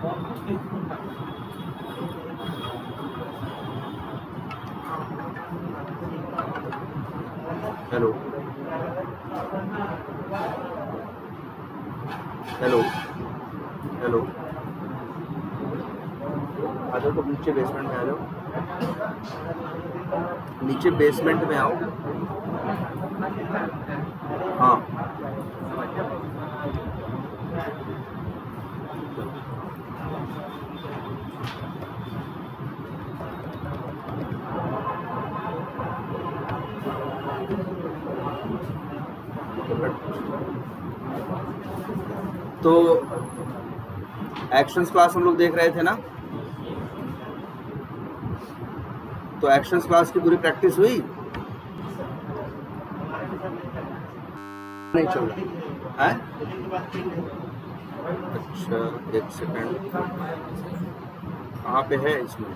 Hello hello hello, आ जाओ तो नीचे बेसमेंट में आ जाओ, नीचे बेसमेंट में आओ। हाँ तो एक्शंस क्लास हम लोग देख रहे थे ना, तो एक्शंस क्लास की पूरी प्रैक्टिस हुई? नहीं चल रहा है? अच्छा एक सेकंड, कहाँ पे है इसमें?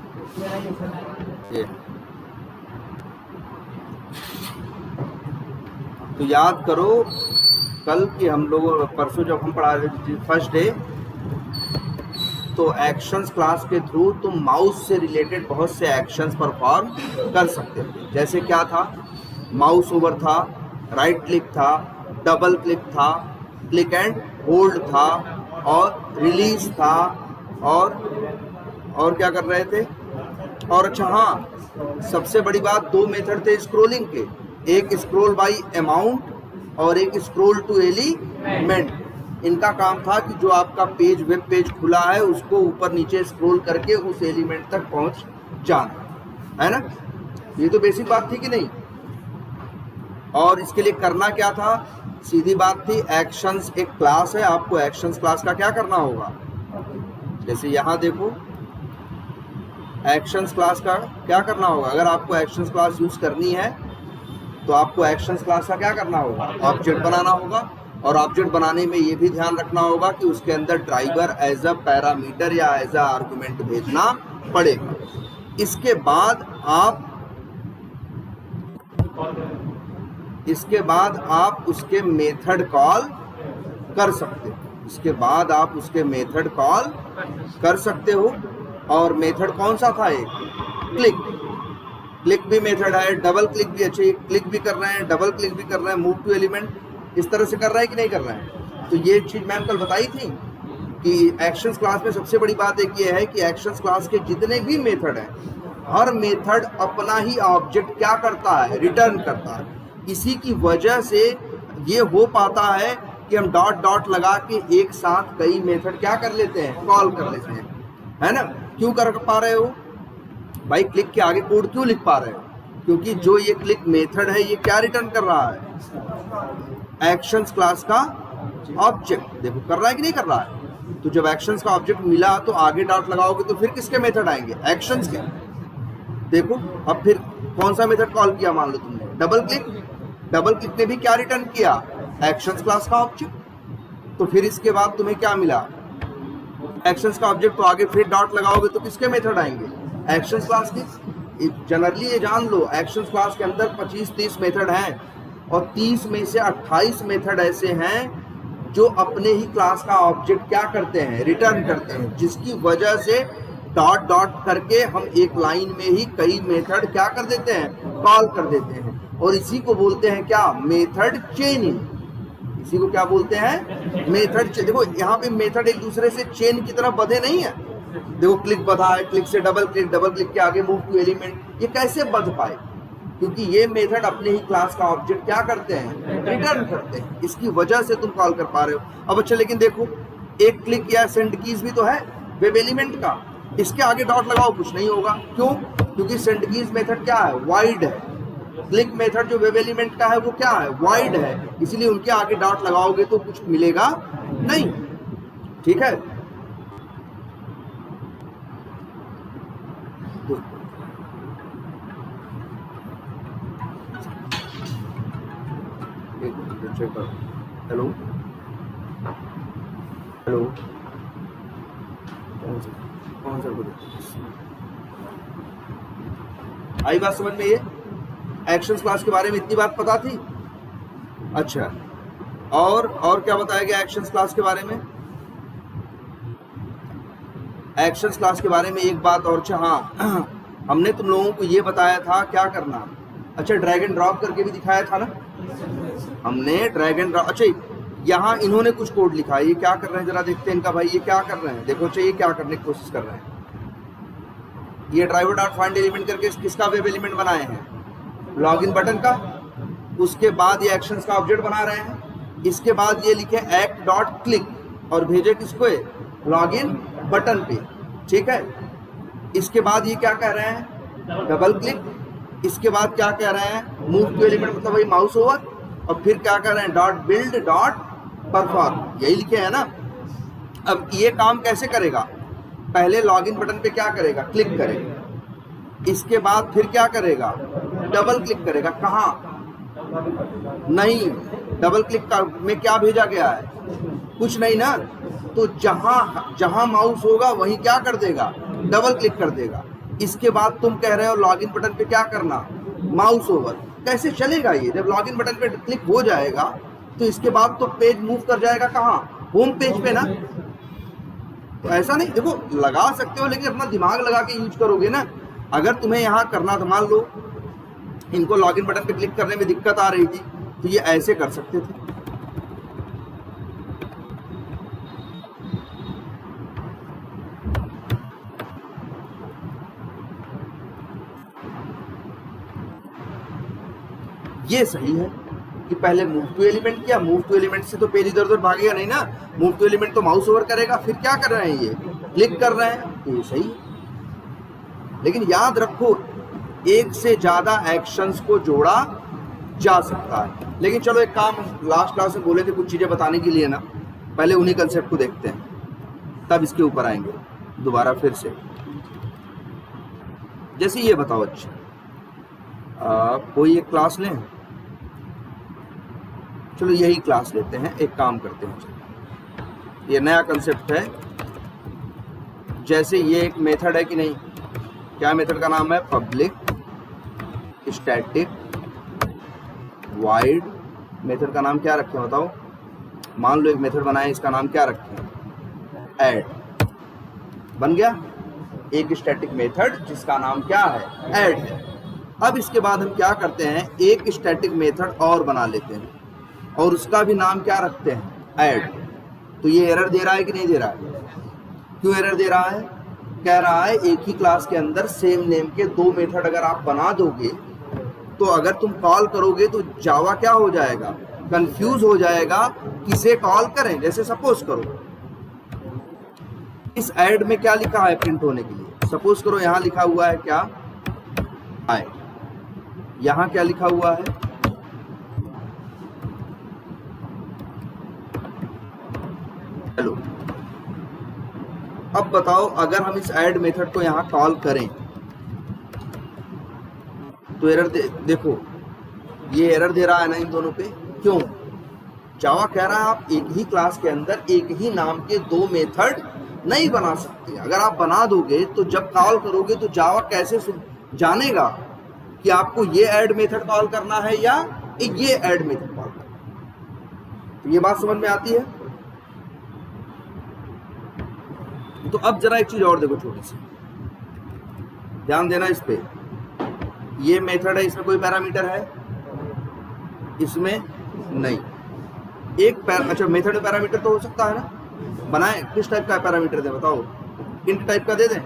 ये तो याद करो, कल की हम लोग परसों जब हम पढ़ा रहे थे फर्स्ट डे, तो एक्शंस क्लास के थ्रू तुम माउस से रिलेटेड बहुत से एक्शंस परफॉर्म कर सकते थे। जैसे क्या था? माउस ओवर था, राइट क्लिक था, डबल क्लिक था, क्लिक एंड होल्ड था, और रिलीज था, और क्या कर रहे थे? और अच्छा हाँ, सबसे बड़ी बात, दो मेथड थे स्क्रोलिंग के, एक स्क्रोल बाय अमाउंट और एक स्क्रोल टू एलिमेंट। इनका काम था कि जो आपका पेज, वेब पेज खुला है, उसको ऊपर नीचे स्क्रॉल करके उस एलिमेंट तक पहुंच जाना, है ना? ये तो बेसिक बात थी कि नहीं? और इसके लिए करना क्या था? सीधी बात थी, एक्शंस एक क्लास है, आपको एक्शंस क्लास का क्या करना होगा? जैसे यहां देखो, एक्शंस क्लास का क्या करना होगा? अगर आपको एक्शंस क्लास यूज करनी है तो आपको एक्शंस क्लास का क्या करना होगा? ऑब्जेक्ट बनाना होगा, और ऑब्जेक्ट बनाने में ये भी ध्यान रखना होगा कि उसके अंदर ड्राइवर एज अ पैरामीटर या एज अ आर्गुमेंट भेजना पड़ेगा। इसके बाद आप उसके मेथड कॉल कर सकते हो। इसके बाद आप उसके मेथड कॉल कर सकते हो। और मेथड कौन सा था? एक क्लिक भी मेथड है, डबल क्लिक भी। अच्छे, क्लिक भी कर रहे हैं, डबल क्लिक भी कर रहे हैं, मूव टू एलिमेंट इस तरह से कर रहा है कि नहीं कर रहा है? तो ये चीज मैंने कल बताई थी कि एक्शंस क्लास में सबसे बड़ी बात एक ये है कि एक्शंस क्लास के जितने भी मेथड हैं, हर मेथड अपना ही ऑब्जेक्ट क्या करता है? रिटर्न करता है। इसी की वजह से ये हो पाता है कि हम डॉट डॉट लगा के एक साथ कई मेथड क्या कर लेते हैं? कॉल कर लेते हैं, है ना? क्यों कर पा रहे हो भाई? क्लिक के आगे कोड क्यों लिख पा रहे हो? क्योंकि जो ये क्लिक मेथड है, ये क्या रिटर्न कर रहा है? एक्शंस क्लास का ऑब्जेक्ट। देखो कर रहा है कि नहीं कर रहा है? तो जब एक्शंस का ऑब्जेक्ट मिला तो आगे डॉट लगाओगे तो फिर किसके मेथड आएंगे? एक्शंस के। देखो अब फिर कौन सा मेथड कॉल किया? मान लो तुमने डबल क्लिक ने भी क्या रिटर्न किया? एक्शंस क्लास का ऑब्जेक्ट। तो फिर इसके बाद तुम्हें क्या मिला? एक्शंस का ऑब्जेक्ट। तो आगे फिर डॉट लगाओगे तो किसके मेथड आएंगे? एक्शंस क्लास के। जनरली ये जान लो, एक्शंस क्लास के अंदर 25-30 मेथड हैं, और 30 में से 28 मेथड ऐसे हैं जो अपने ही क्लास का ऑब्जेक्ट क्या करते हैं? रिटर्न करते हैं, जिसकी वजह से डॉट डॉट करके हम एक लाइन में ही कई मेथड क्या कर देते हैं? कॉल कर देते हैं। और इसी को बोलते हैं क्या? मेथड चेनिंग। इसी को क्या बोलते हैं? मेथड। देखो यहाँ पे मेथड एक दूसरे से चेन की तरह बंधे नहीं है। देखो क्लिक बधा है, क्लिक से डबल क्लिक के आगे मूव टू एलिमेंट, ये कैसे बंध पाए? क्योंकि ये मेथड अपने ही क्लास का ऑब्जेक्ट क्या करते हैं? रिटर्न करते हैं। इसकी वजह से तुम कॉल कर पा रहे हो। अब अच्छा, लेकिन देखो एक क्लिक या सेंड कीज भी तो है वेब एलिमेंट का, इसके आगे डॉट लगाओ कुछ नहीं होगा। क्यों? क्योंकि सेंड कीज मेथड क्या है? वाइड है। क्लिक मेथड जो वेब एलिमेंट का है वो क्या है? वाइड है। इसलिए उनके आगे डॉट लगाओगे तो कुछ मिलेगा नहीं। ठीक है? हेलो हेलो, कौन सा आई बात समझ में? ये एक्शंस क्लास के बारे में इतनी बात पता थी? अच्छा, और क्या बताया गया एक्शंस क्लास के बारे में? एक्शंस क्लास के बारे में एक बात और, हाँ हमने तुम लोगों को ये बताया था क्या करना। अच्छा, ड्रैग एंड ड्रॉप करके भी दिखाया था ना हमने, ड्रैग एंड ड्रॉप। अच्छा, यहाँ इन्होंने कुछ कोड लिखा है, ये क्या कर रहे हैं जरा देखते हैं इनका भाई, ये क्या कर रहे हैं देखो। अच्छा, ये क्या करने की कोशिश कर रहे हैं, ये ड्राइवर डॉट फाइंड एलिमेंट करके किसका वेब एलिमेंट बनाए हैं, लॉगिन बटन का। उसके बाद ये एक्शंस का ऑब्जेक्ट बना रहे हैं। इसके बाद ये लिखे एक्ट डॉट क्लिक और भेजे किसको, लॉगिन बटन पे, ठीक है। इसके बाद ये क्या कह रहे हैं, डबल क्लिक। इसके बाद क्या कह रहे हैं, मूव टू एलिमेंट मतलब वही माउस ओवर। और फिर क्या कह रहे हैं, डॉट बिल्ड डॉट परफॉर्म, यही लिखे हैं ना। अब ये काम कैसे करेगा, पहले लॉगिन बटन पे क्या करेगा, क्लिक करेगा। इसके बाद फिर क्या करेगा, डबल क्लिक करेगा। कहाँ, नहीं, डबल क्लिक में क्या भेजा गया है, कुछ नहीं ना। तो जहां जहां माउस होगा वहीं क्या कर देगा, डबल क्लिक कर देगा। इसके बाद तुम कह रहे हो लॉगिन बटन पे क्या करना, माउस ओवर। कैसे चलेगा ये, जब लॉगिन बटन पे क्लिक हो जाएगा तो इसके बाद तो पेज मूव कर जाएगा कहाँ, होम पेज पे ना। तो ऐसा नहीं, देखो लगा सकते हो लेकिन अपना दिमाग लगा के यूज करोगे ना। अगर तुम्हें यहाँ करना था, मान लो इनको लॉगिन बटन पे क्लिक करने में दिक्कत आ रही थी तो ये ऐसे कर सकते थे। ये सही है कि पहले मूव टू एलिमेंट किया, मूव टू एलिमेंट से तो पेज इधर उधर भागेगा नहीं ना। मूव टू एलिमेंट तो माउस ओवर करेगा, फिर क्या कर रहे हैं, ये क्लिक कर रहे हैं, तो ये सही है। लेकिन याद रखो, एक से ज्यादा एक्शंस को जोड़ा जा सकता है। लेकिन चलो एक काम, लास्ट क्लास में बोले थे कुछ चीजें बताने के लिए ना, पहले उन्हीं कंसेप्ट को देखते हैं, तब इसके ऊपर आएंगे दोबारा फिर से। जैसे ये बताओ, अच्छा कोई एक क्लास लें, चलो यही क्लास लेते हैं, एक काम करते हैं। चलो ये नया कंसेप्ट है। जैसे ये एक मेथड है कि नहीं, क्या मेथड का नाम है, पब्लिक स्टैटिक वाइड। मेथड का नाम क्या रखें बताओ, मान लो एक मेथड बनाए, इसका नाम क्या रखें, ऐड। बन गया एक स्टैटिक मेथड जिसका नाम क्या है, ऐड है। अब इसके बाद हम क्या करते हैं, एक स्टैटिक मेथड और बना लेते हैं और उसका भी नाम क्या रखते हैं, ऐड। तो ये एरर दे रहा है कि नहीं दे रहा है, क्यों एरर दे रहा है, कह रहा है एक ही क्लास के अंदर सेम नेम के दो मेथड अगर आप बना दोगे तो अगर तुम कॉल करोगे तो जावा क्या हो जाएगा, कंफ्यूज हो जाएगा किसे कॉल करें। जैसे सपोज करो इस ऐड में क्या लिखा है प्रिंट होने के लिए, सपोज करो यहाँ लिखा हुआ है क्या, ऐड। यहाँ क्या लिखा हुआ है, हेलो। अब बताओ अगर हम इस ऐड मेथड को यहाँ कॉल करें तो एरर देखो, ये एरर दे रहा है ना इन दोनों पे। क्यों, जावा कह रहा है आप एक ही क्लास के अंदर एक ही नाम के दो मेथड नहीं बना सकते। अगर आप बना दोगे तो जब कॉल करोगे तो जावा कैसे जानेगा कि आपको ये ऐड मेथड कॉल करना है या ये ऐड मेथड कॉल करना है। तो ये बात समझ में आती है। तो अब जरा एक चीज और देखो, छोटी सी ध्यान देना इस पे। ये मेथड है, इसमें कोई पैरामीटर है, इसमें नहीं। अच्छा मेथड में पैरामीटर तो हो सकता है ना, बनाए किस टाइप का पैरामीटर दे बताओ, इंट टाइप का दे दें,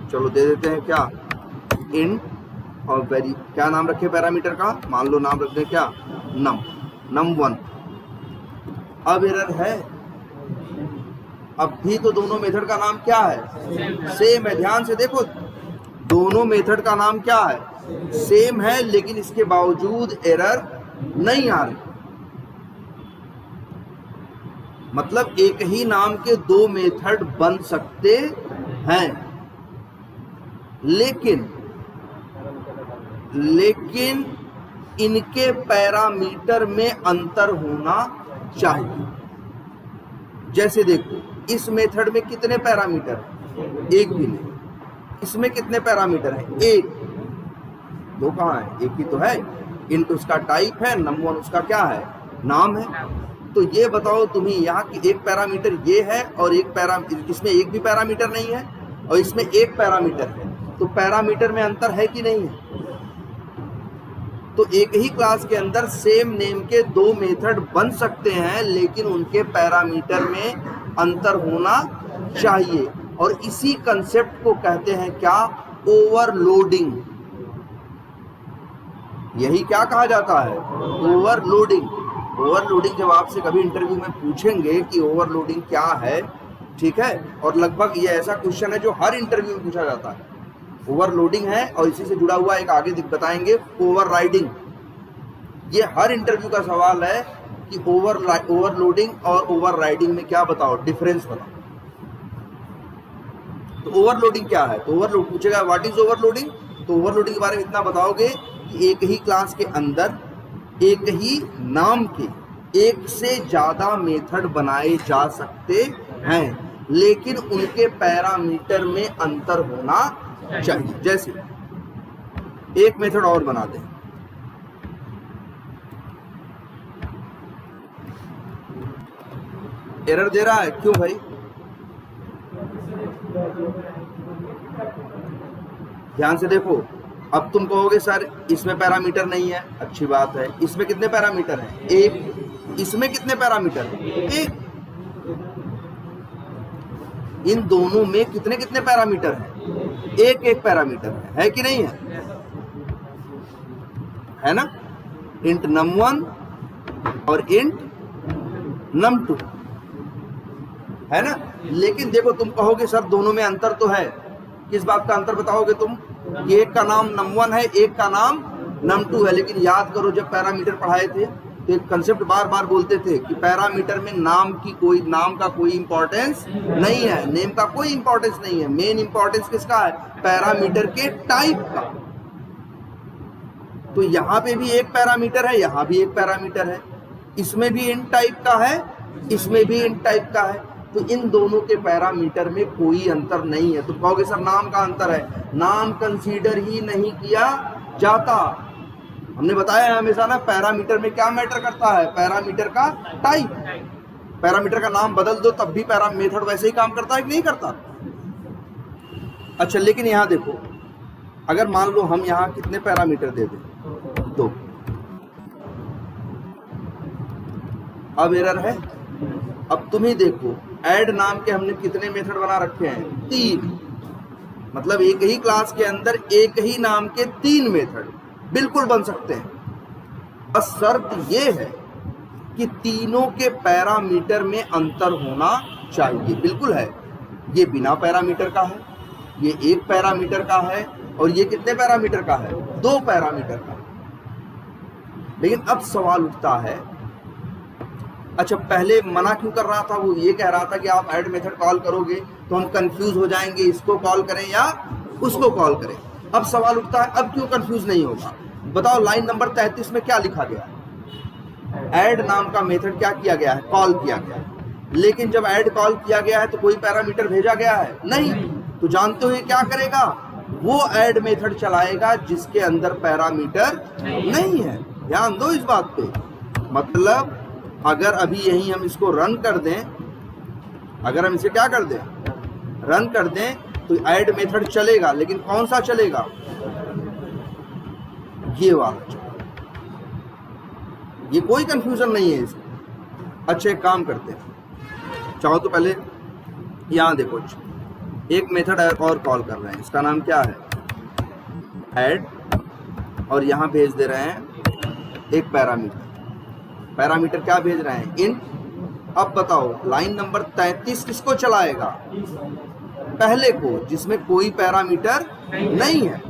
चलो दे देते हैं क्या, इंट। और वेरी क्या नाम रखे पैरामीटर का, मान लो नाम रख दें क्या, num1। अब एरर है, अब भी तो दोनों मेथड का नाम क्या है, सेम है। ध्यान से देखो, दोनों मेथड का नाम क्या है, सेम है, लेकिन इसके बावजूद एरर नहीं आ रही। मतलब एक ही नाम के दो मेथड बन सकते हैं, लेकिन इनके पैरामीटर में अंतर होना चाहिए। जैसे देखो, इस मेथड में कितने पैरामीटर हैं, एक भी नहीं। इसमें कितने पैरामीटर हैं, एक। दो कहाँ है, एक ही तो है। इंट उसका टाइप है, num1 उसका क्या है, नाम है। तो ये बताओ तुम्हें यहाँ की एक पैरामीटर ये है और इसमें एक भी पैरामीटर नहीं है और इसमें एक पैरामीटर है, तो पैरामीटर में अंतर है कि नहीं है? तो एक ही क्लास के अंदर सेम नेम के दो मेथड बन सकते हैं, लेकिन उनके पैरामीटर में अंतर होना चाहिए। और इसी कंसेप्ट को कहते हैं क्या? ओवरलोडिंग। यही क्या कहा जाता है? ओवरलोडिंग। ओवरलोडिंग जब आपसे कभी इंटरव्यू में पूछेंगे कि ओवरलोडिंग क्या है, ठीक है, और लगभग ये ऐसा क्वेश्चन है जो हर इंटरव्यू में पूछा जाता है। ओवरलोडिंग है और इसी से जुड़ा हुआ एक आगे बताएंगे ओवरराइडिंग। ये हर इंटरव्यू का सवाल है कि ओवरलोडिंग और ओवरराइडिंग में क्या बताओ, डिफरेंस बताओ। तो ओवरलोडिंग क्या है? तो ओवरलोड पूछेगा व्हाट इज ओवरलोडिंग, तो ओवरलोडिंग के बारे में इतना बताओगे कि एक ही क्लास के अंदर एक ही नाम के एक से ज्यादा मेथड बनाए जा सकते हैं, लेकिन उनके पैरामीटर में अंतर होना चाहिए। जैसे एक मेथड और बना दें, एरर दे रहा है, क्यों भाई? ध्यान से देखो। अब तुम कहोगे सर इसमें पैरामीटर नहीं है, अच्छी बात है। इसमें कितने पैरामीटर हैं? एक। इसमें कितने पैरामीटर हैं? एक। इन दोनों में कितने कितने पैरामीटर हैं? एक एक पैरामीटर है कि नहीं है ना? इंट num1 और इंट num2 है ना। लेकिन देखो तुम कहोगे सर दोनों में अंतर तो है। किस बात का अंतर बताओगे तुम? एक का नाम num1 है, एक का नाम num2 है। लेकिन याद करो जब पैरामीटर पढ़ाए थे तो एक कंसेप्ट बार बार बोलते थे कि पैरामीटर में नाम का कोई इंपॉर्टेंस नहीं है, नेम का कोई इंपॉर्टेंस नहीं है। मेन इंपॉर्टेंस किसका है? पैरामीटर के टाइप का। तो यहाँ पे भी एक पैरामीटर है, यहाँ भी एक पैरामीटर है, इसमें भी इन टाइप का है, इसमें भी इन टाइप का है। तो इन दोनों के पैरामीटर में कोई अंतर नहीं है। तो कहोगे सर नाम का अंतर है, नाम कंसीडर ही नहीं किया जाता। हमने बताया है हमेशा ना, पैरामीटर में क्या मैटर करता है? पैरामीटर का टाइप। पैरामीटर का नाम बदल दो तब भी मेथड वैसे ही काम करता है कि नहीं करता? अच्छा, लेकिन यहां देखो, अगर मान लो हम यहां कितने पैरामीटर दे दें? 2। अब एरर है। अब तुम ही देखो, ऐड नाम के हमने कितने मेथड बना रखे हैं? 3। मतलब एक ही क्लास के अंदर एक ही नाम के 3 मेथड बिल्कुल बन सकते हैं। बस शर्त ये है कि तीनों के पैरामीटर में अंतर होना चाहिए। बिल्कुल है। ये बिना पैरामीटर का है, ये एक पैरामीटर का है, और ये कितने पैरामीटर का है? 2 पैरामीटर का। लेकिन अब सवाल उठता है, अच्छा पहले मना क्यों कर रहा था? वो ये कह रहा था कि आप ऐड मेथड कॉल करोगे तो हम कंफ्यूज हो जाएंगे, इसको कॉल करें या उसको कॉल करें। अब सवाल उठता है, अब क्यों कंफ्यूज नहीं होगा? बताओ लाइन नंबर 33 में क्या लिखा गया है? ऐड नाम का मेथड क्या किया गया है? कॉल किया गया है। लेकिन जब ऐड कॉल किया गया है तो कोई पैरामीटर भेजा गया है? नहीं। तो जानते हो ये क्या करेगा? वो ऐड मेथड चलाएगा जिसके अंदर पैरामीटर नहीं है। ध्यान दो इस बात पे। मतलब अगर अभी यही हम इसको रन कर दें, अगर हम इसे क्या कर दें? रन कर दें, तो ऐड मेथड चलेगा, लेकिन कौन सा चलेगा? ये वाला चलेगा। ये कोई कंफ्यूजन नहीं है इसमें। अच्छा एक काम करते हैं, चाहो तो पहले यहां देखो, एक मेथड और कॉल कर रहे हैं, इसका नाम क्या है? ऐड, और यहां भेज दे रहे हैं एक पैरामीटर। पैरामीटर क्या भेज रहे हैं? इंट। अब बताओ लाइन नंबर 33 किसको चलाएगा? पहले को, जिसमें कोई पैरामीटर नहीं है।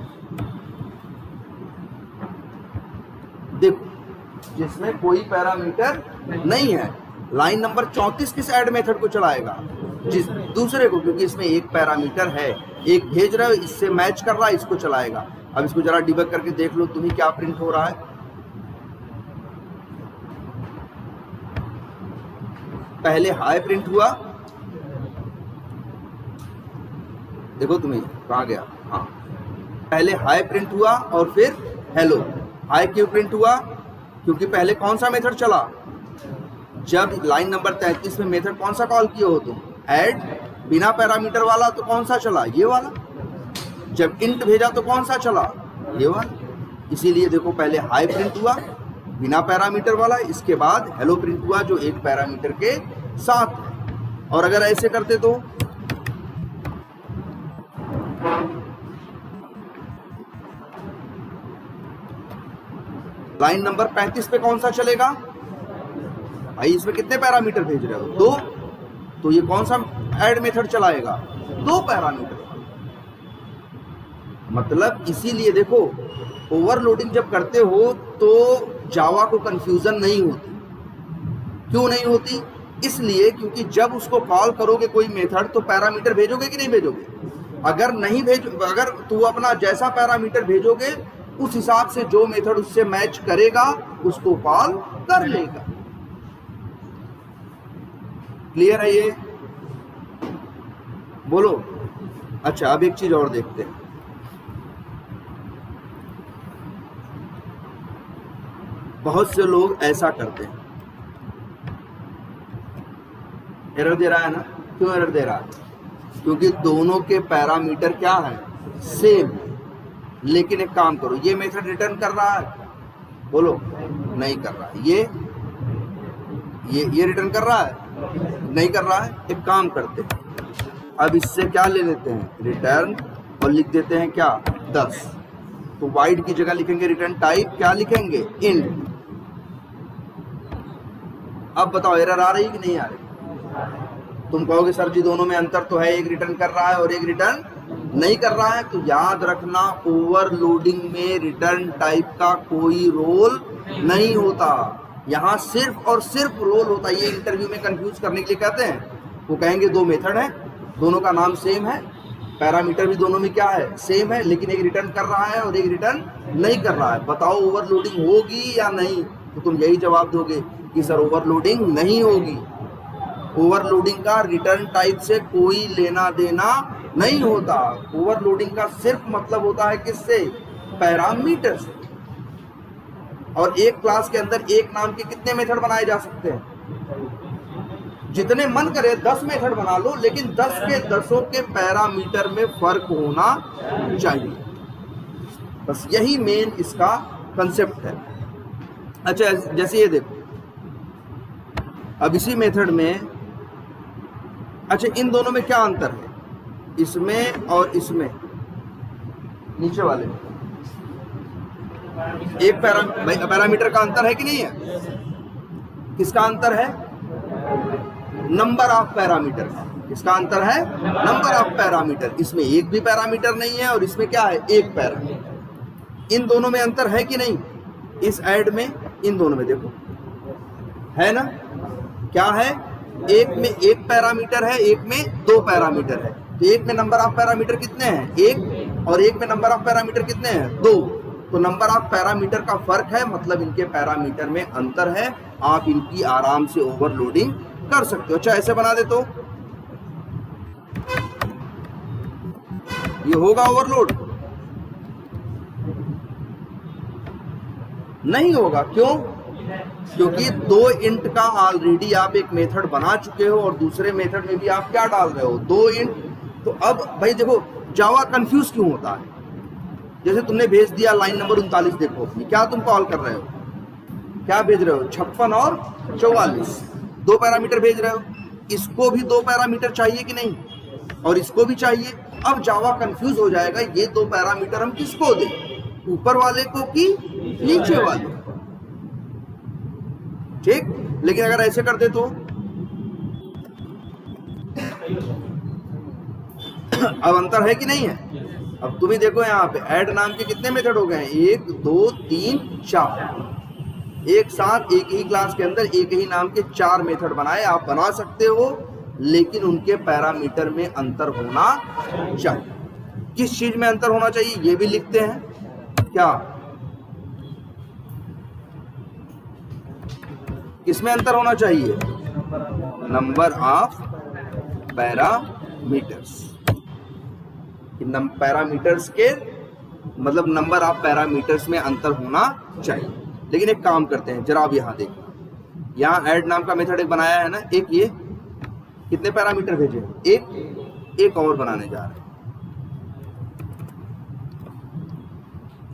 देखो, जिसमें कोई पैरामीटर नहीं है। लाइन नंबर 34 किस ऐड मेथड को चलाएगा? जिस दूसरे को, क्योंकि इसमें एक पैरामीटर है, एक भेज रहे हो, इससे मैच कर रहा है, इसको चलाएगा। अब इसको जरा डिबग करके देख लो तुम्हें क्या प्रिंट हो रहा है। पहले हाई प्रिंट हुआ, देखो तुम्हें कहाँ गया? हाँ, पहले हाई प्रिंट हुआ और फिर हेलो। हाई क्यों प्रिंट हुआ? क्योंकि पहले कौन सा मेथड चला? जब लाइन नंबर 33 में मेथड कौन सा कॉल किए हो तुम, ऐड बिना पैरामीटर वाला, तो कौन सा चला, ये वाला। जब इंट भेजा तो कौन सा चला, ये वाला। इसीलिए देखो पहले हाई प्रिंट हुआ बिना पैरामीटर वाला, इसके बाद हेलो प्रिंट हुआ जो एक पैरामीटर के साथ है। और अगर ऐसे करते तो लाइन नंबर 35 पे कौन सा चलेगा भाई, इसमें कितने पैरामीटर भेज रहे हो, 2, तो ये कौन सा ऐड मेथड चलाएगा, 2 पैरामीटर। मतलब इसीलिए देखो ओवरलोडिंग जब करते हो तो जावा को कंफ्यूजन नहीं होती। क्यों नहीं होती, इसलिए क्योंकि जब उसको कॉल करोगे कोई मेथड तो पैरामीटर भेजोगे कि नहीं भेजोगे। अगर तू अपना जैसा पैरामीटर भेजोगे उस हिसाब से जो मेथड उससे मैच करेगा उसको कॉल कर लेगा। क्लियर है ये, बोलो। अच्छा अब एक चीज और देखते हैं। बहुत से लोग ऐसा करते हैं, एरर दे रहा है ना। क्यों एरर दे रहा है, क्योंकि दोनों के पैरामीटर क्या है, सेम। लेकिन एक काम करो, ये मेथड रिटर्न कर रहा है, बोलो नहीं कर रहा है। ये रिटर्न कर रहा है, नहीं कर रहा है। एक काम करते हैं, अब इससे क्या ले लेते हैं, रिटर्न, और लिख देते हैं क्या, 10। तो वाइड की जगह लिखेंगे रिटर्न टाइप, क्या लिखेंगे, इंट। अब बताओ एरर आ रही कि नहीं आ रही। तुम कहोगे सर जी दोनों में अंतर तो है, एक रिटर्न कर रहा है और एक रिटर्न नहीं कर रहा है। तो याद रखना ओवरलोडिंग में रिटर्न टाइप का कोई रोल नहीं होता, यहाँ सिर्फ और सिर्फ रोल होता है। ये इंटरव्यू में कंफ्यूज करने के लिए कहते हैं। वो कहेंगे 2 मेथड है, दोनों का नाम सेम है, पैरामीटर भी दोनों में क्या है, सेम है, लेकिन एक रिटर्न कर रहा है और एक रिटर्न नहीं कर रहा है। बताओ ओवरलोडिंग होगी या नहीं, तो तुम यही जवाब दोगे कि सर ओवरलोडिंग नहीं होगी। ओवरलोडिंग का रिटर्न टाइप से कोई लेना देना नहीं होता। ओवरलोडिंग का सिर्फ मतलब होता है किससे, पैरामीटर से। और एक क्लास के अंदर एक नाम के कितने मेथड बनाए जा सकते हैं, जितने मन करे 10 मेथड बना लो, लेकिन 10 के 10 के पैरामीटर में फर्क होना चाहिए। बस यही मेन इसका कंसेप्ट है। अच्छा जैसे ये देखो, अब इसी मेथड में, अच्छा इन दोनों में क्या अंतर है, इसमें और इसमें, नीचे वाले में एक पैरामीटर का अंतर है कि नहीं है। किसका अंतर है, नंबर ऑफ पैरामीटर का। किसका अंतर है, नंबर ऑफ पैरामीटर। इसमें एक भी पैरामीटर नहीं है और इसमें क्या है, एक पैरामीटर। इन दोनों में अंतर है कि नहीं, इस ऐड में, इन दोनों में देखो है ना, क्या है, एक में एक पैरामीटर है, एक में 2 पैरामीटर है। तो एक में नंबर ऑफ पैरामीटर कितने हैं, 1, और एक में नंबर ऑफ पैरामीटर कितने हैं, 2। तो नंबर ऑफ पैरामीटर का फर्क है, मतलब इनके पैरामीटर में अंतर है। आप इनकी आराम से ओवरलोडिंग कर सकते हो। अच्छा ऐसे बना दे तो ये होगा ओवरलोड, नहीं होगा। क्यों, क्योंकि 2 इंट का ऑलरेडी आप एक मेथड बना चुके हो और दूसरे मेथड में भी आप क्या डाल रहे हो, 2 इंट। तो अब भाई देखो जावा कंफ्यूज क्यों होता है। जैसे तुमने भेज दिया लाइन नंबर 39, देखो क्या तुम कॉल कर रहे हो, क्या भेज रहे हो, 56 और 44, 2 पैरामीटर भेज रहे हो। इसको भी 2 पैरामीटर चाहिए कि नहीं, और इसको भी चाहिए। अब जावा कंफ्यूज हो जाएगा, ये 2 पैरामीटर हम किसको दें, ऊपर वाले को कि नीचे वाले, ठीक। लेकिन अगर ऐसे कर दे तो अब अंतर है कि नहीं है। अब तुम ही देखो यहाँ पे ऐड नाम के कितने मेथड हो गए हैं, 1 2 3 4। एक साथ एक ही क्लास के अंदर एक ही नाम के 4 मेथड बनाए। आप बना सकते हो, लेकिन उनके पैरामीटर में अंतर होना चाहिए। किस चीज में अंतर होना चाहिए ये भी लिखते हैं, क्या, किसमें अंतर होना चाहिए, नंबर ऑफ पैरामीटर्स। पैरामीटर्स के मतलब नंबर ऑफ पैरामीटर्स में अंतर होना चाहिए। लेकिन एक काम करते हैं, जरा आप यहां देखो, यहाँ ऐड नाम का मेथड एक बनाया है ना, एक ये कितने पैरामीटर भेजे, एक और बनाने जा रहे हैं।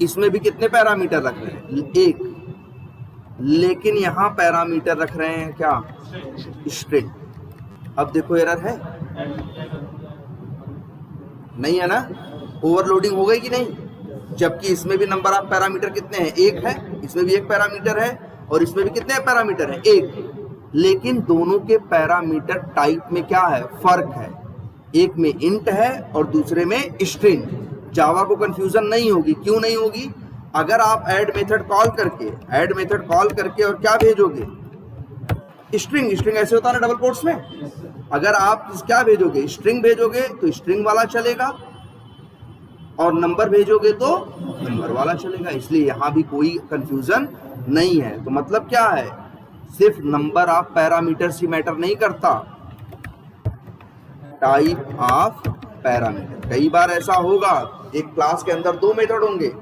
इसमें भी कितने पैरामीटर रख रहे हैं, एक, लेकिन यहां पैरामीटर रख रहे हैं क्या, स्ट्रिंग। अब देखो एरर है नहीं है ना, ओवरलोडिंग हो गई कि नहीं, जबकि इसमें भी नंबर ऑफ पैरामीटर कितने हैं, एक है, इसमें भी एक पैरामीटर है और इसमें भी कितने पैरामीटर है, एक, लेकिन दोनों के पैरामीटर टाइप में क्या है, फर्क है, एक में इंट है और दूसरे में स्ट्रिंग। जावा को कंफ्यूजन नहीं होगी, क्यों नहीं होगी, अगर आप ऐड मेथड कॉल करके और क्या भेजोगे, स्ट्रिंग ऐसे होता है ना डबल कोट्स में, अगर आप क्या भेजोगे, स्ट्रिंग भेजोगे तो स्ट्रिंग वाला चलेगा और नंबर भेजोगे तो नंबर वाला चलेगा, इसलिए यहां भी कोई कंफ्यूजन नहीं है। तो मतलब क्या है, सिर्फ number of parameters he matter नहीं करता, टाइप ऑफ पैरामीटर। कई बार ऐसा होगा एक क्लास के अंदर दो मेथड होंगे,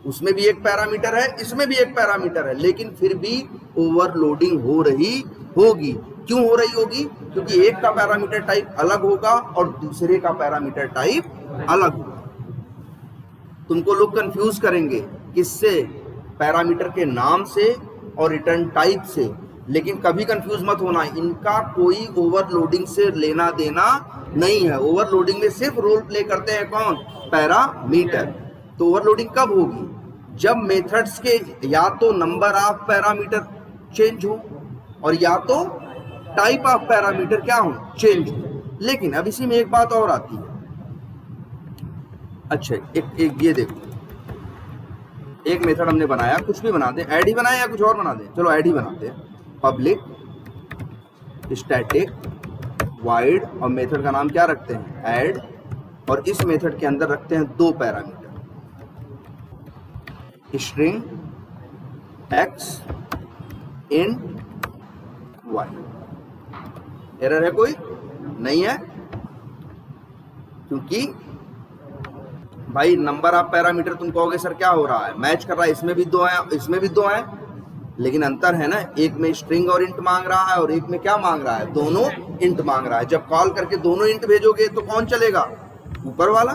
उसमें भी एक पैरामीटर है, इसमें भी एक पैरामीटर है, लेकिन फिर भी ओवरलोडिंग हो रही होगी। क्यों हो रही होगी, क्योंकि एक का पैरामीटर टाइप अलग होगा और दूसरे का पैरामीटर टाइप अलग होगा। तुमको लोग कंफ्यूज करेंगे किससे, पैरामीटर के नाम से और रिटर्न टाइप से, लेकिन कभी कंफ्यूज मत होना, इनका कोई ओवरलोडिंग से लेना देना नहीं है। ओवरलोडिंग में सिर्फ रोल प्ले करते हैं कौन, पैरामीटर। तो ओवरलोडिंग कब होगी, जब मेथड्स के या तो नंबर ऑफ पैरामीटर चेंज हो और या तो टाइप ऑफ पैरामीटर क्या हो, चेंज हो। लेकिन अब इसी में एक बात और आती है, अच्छा एक ये देखो, एक मेथड हमने बनाया, कुछ भी बना दें, ऐड ही बनाया या कुछ और बना दें, चलो ऐड ही बनाते हैं, पब्लिक स्टैटिक वाइड, और मेथड का नाम क्या रखते हैं, ऐड, और इस मेथड के अंदर रखते हैं दो parameter, string X int Y. Error है कोई, नहीं है, क्योंकि भाई नंबर ऑफ पैरामीटर तुम कहोगे सर क्या हो रहा है, मैच कर रहा है, इसमें भी दो है, इसमें भी दो है, लेकिन अंतर है ना, एक में स्ट्रिंग और इंट मांग रहा है और एक में क्या मांग रहा है, दोनों इंट मांग रहा है। जब कॉल करके दोनों इंट भेजोगे तो कौन चलेगा, ऊपर वाला,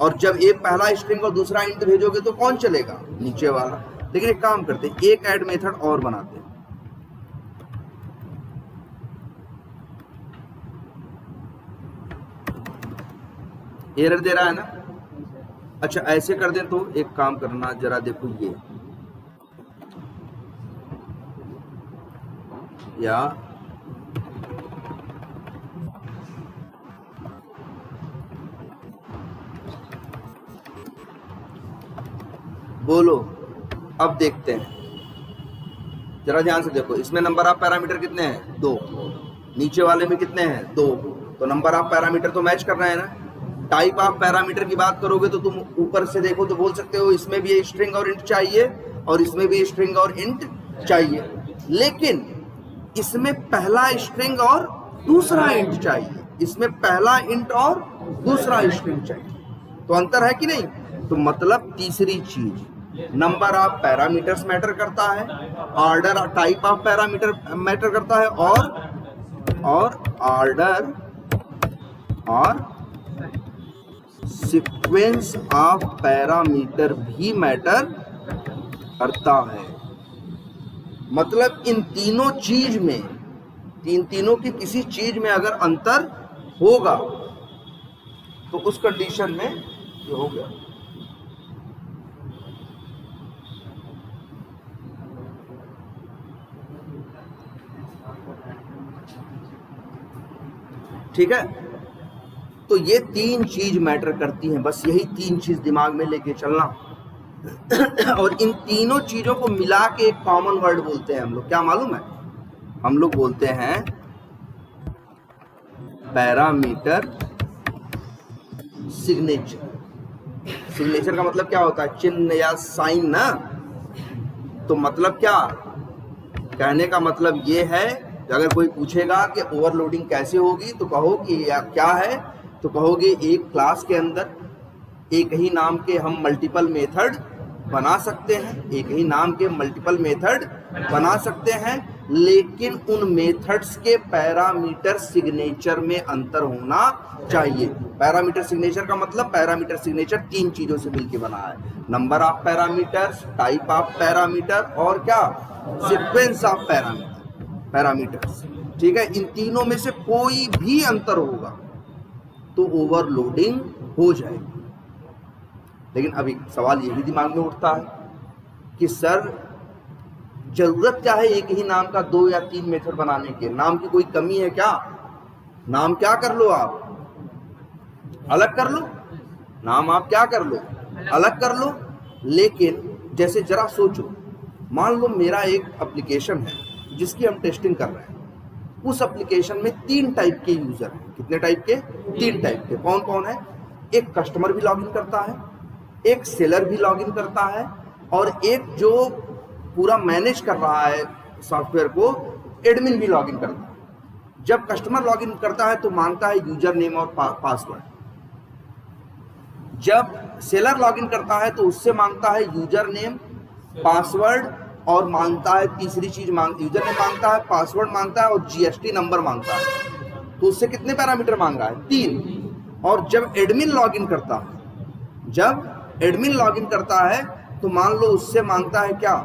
और जब एक पहला स्ट्रिंग और दूसरा इंट भेजोगे तो कौन चलेगा, नीचे वाला। लेकिन एक काम करते हैं, एक ऐड मेथड और बनाते हैं, एरर दे रहा है ना, अच्छा ऐसे कर दें तो एक काम करना, जरा देखो ये, या बोलो, अब देखते हैं, जरा ध्यान से देखो, इसमें नंबर ऑफ पैरामीटर कितने हैं, दो, नीचे वाले में कितने हैं, दो, तो नंबर ऑफ पैरामीटर तो मैच कर रहे हैं ना। टाइप ऑफ पैरामीटर की बात करोगे तो तुम ऊपर से देखो तो बोल सकते हो इसमें भी स्ट्रिंग और इंट चाहिए और इसमें भी स्ट्रिंग और इंट चाहिए, लेकिन इसमें पहला स्ट्रिंग और दूसरा इंट चाहिए, इसमें पहला इंट और दूसरा स्ट्रिंग चाहिए, तो अंतर है कि नहीं। तो मतलब तीसरी चीज, नंबर ऑफ पैरामीटर्स मैटर करता है, order type of parameter matter करता है, और ऑर्डर और सीक्वेंस ऑफ पैरामीटर भी मैटर करता है। मतलब इन तीनों चीज में, तीनों की किसी चीज में अगर अंतर होगा तो उस कंडीशन में ये हो गया। ठीक है, तो ये तीन चीज मैटर करती हैं, बस यही तीन चीज दिमाग में लेके चलना। और इन तीनों चीजों को मिला के एक कॉमन वर्ड बोलते हैं हम लोग, क्या मालूम है, हम लोग बोलते हैं पैरामीटर सिग्नेचर। सिग्नेचर का मतलब क्या होता है, चिन्ह या साइन ना। तो मतलब क्या, कहने का मतलब ये है, अगर कोई पूछेगा कि ओवरलोडिंग कैसे होगी तो कहो कि क्या है, तो कहोगे एक क्लास के अंदर एक ही नाम के हम मल्टीपल मेथड बना सकते हैं, एक ही नाम के मल्टीपल मेथड बना सकते हैं, लेकिन उन मेथड्स के पैरामीटर सिग्नेचर में अंतर होना चाहिए। पैरामीटर सिग्नेचर का मतलब, पैरामीटर सिग्नेचर 3 चीजों से मिलकर बना है, number of parameters, type of parameter और क्या, सीक्वेंस ऑफ पैरामीटर्स। ठीक है, इन तीनों में से कोई भी अंतर होगा तो ओवरलोडिंग हो जाएगी। लेकिन अभी सवाल ये भी दिमाग में उठता है कि सर जरूरत क्या है एक ही नाम का 2 या 3 मेथड बनाने के, नाम की कोई कमी है क्या? नाम क्या कर लो, आप अलग कर लो, नाम आप क्या कर लो, अलग कर लो। लेकिन जैसे जरा सोचो, मान लो मेरा एक एप्लीकेशन है जिसकी हम टेस्टिंग कर रहे हैं, उस एप्लीकेशन में 3 टाइप के यूजर हैं। कितने टाइप के? 3 टाइप के। कौन कौन है? एक कस्टमर भी लॉगिन करता है, एक सेलर भी लॉगिन करता है, और एक जो पूरा मैनेज कर रहा है सॉफ्टवेयर को, एडमिन भी लॉगिन करता है। जब कस्टमर लॉगिन करता है तो मांगता है यूजर नेम और पासवर्ड। जब सेलर लॉगिन करता है तो उससे मांगता है यूजर नेम, पासवर्ड, और मांगता है तीसरी चीज, यूजर नेम मांगता है, पासवर्ड मांगता है और जीएसटी नंबर मांगता है। तो उससे कितने पैरामीटर मांग रहा है? 3। और जब एडमिन लॉगिन करता है, जब एडमिन लॉगिन करता है तो मान लो उससे मांगता है क्या,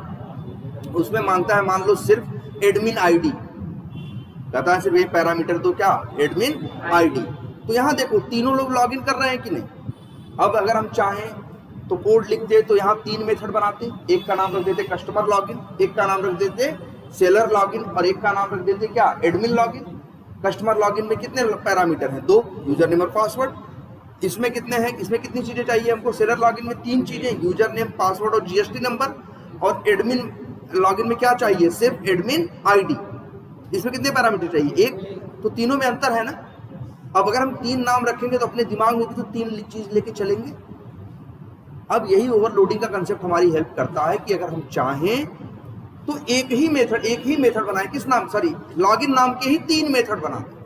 उसमें मांगता है मान लो सिर्फ एडमिन आईडी, कहता है सिर्फ ये पैरामीटर तो क्या, एडमिन आईडी। तो यहां देखो तीनों लोग लॉगिन कर रहे हैं कि नहीं। अब अगर हम चाहें तो कोड लिखते तो यहाँ 3 मेथड बनाते, एक का नाम रख देते कस्टमर लॉगिन, एक का नाम रख देते सेलर लॉगिन, और एक का नाम रख देते क्या, एडमिन लॉगिन। कस्टमर लॉगिन में कितने पैरामीटर हैं? 2, यूजर नेम और पासवर्ड। इसमें कितने हैं? इसमें कितनी चीजें चाहिए हमको? सेलर लॉगिन में 3 चीजें, यूजर नेम, पासवर्ड और जीएसटी नंबर। और एडमिन लॉगिन में क्या चाहिए? सिर्फ एडमिन आईडी। इसमें कितने पैरामीटर चाहिए? 1। तो तीनों में अंतर है ना। अब अगर हम 3 नाम रखेंगे तो अपने दिमाग में भी तो 3 चीज लेके चलेंगे। अब यही ओवरलोडिंग का कंसेप्ट हमारी हेल्प करता है कि अगर हम चाहें तो एक ही मेथड बनाए। किस नाम? सॉरी, लॉगिन नाम के ही 3 मेथड बना दें।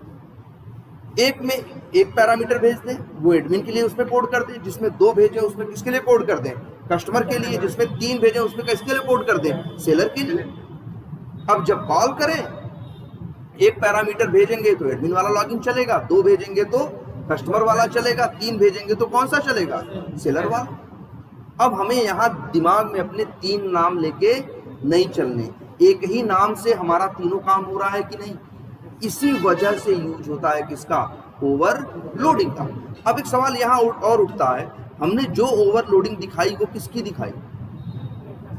एक में एक पैरामीटर भेज दें, वो एडमिन के लिए उसमें कोड कर दें, जिसमें 2 भेजे उसमें किसके लिए कोड कर दें? कस्टमर के लिए। जिसमें 3 भेजे उसमें किसके लिए कोड कर दें? सेलर के लिए। अब जब कॉल करें, एक पैरामीटर भेजेंगे तो एडमिन वाला लॉगिन चलेगा, 2 भेजेंगे तो कस्टमर वाला चलेगा, 3 भेजेंगे तो कौन सा चलेगा? सेलर वाला। अब हमें यहाँ दिमाग में अपने 3 नाम लेके नहीं चलने, एक ही नाम से हमारा तीनों काम हो रहा है कि नहीं। इसी वजह से यूज होता है किसका? ओवरलोडिंग का। अब एक सवाल यहाँ और उठता है, हमने जो ओवरलोडिंग दिखाई वो किसकी दिखाई?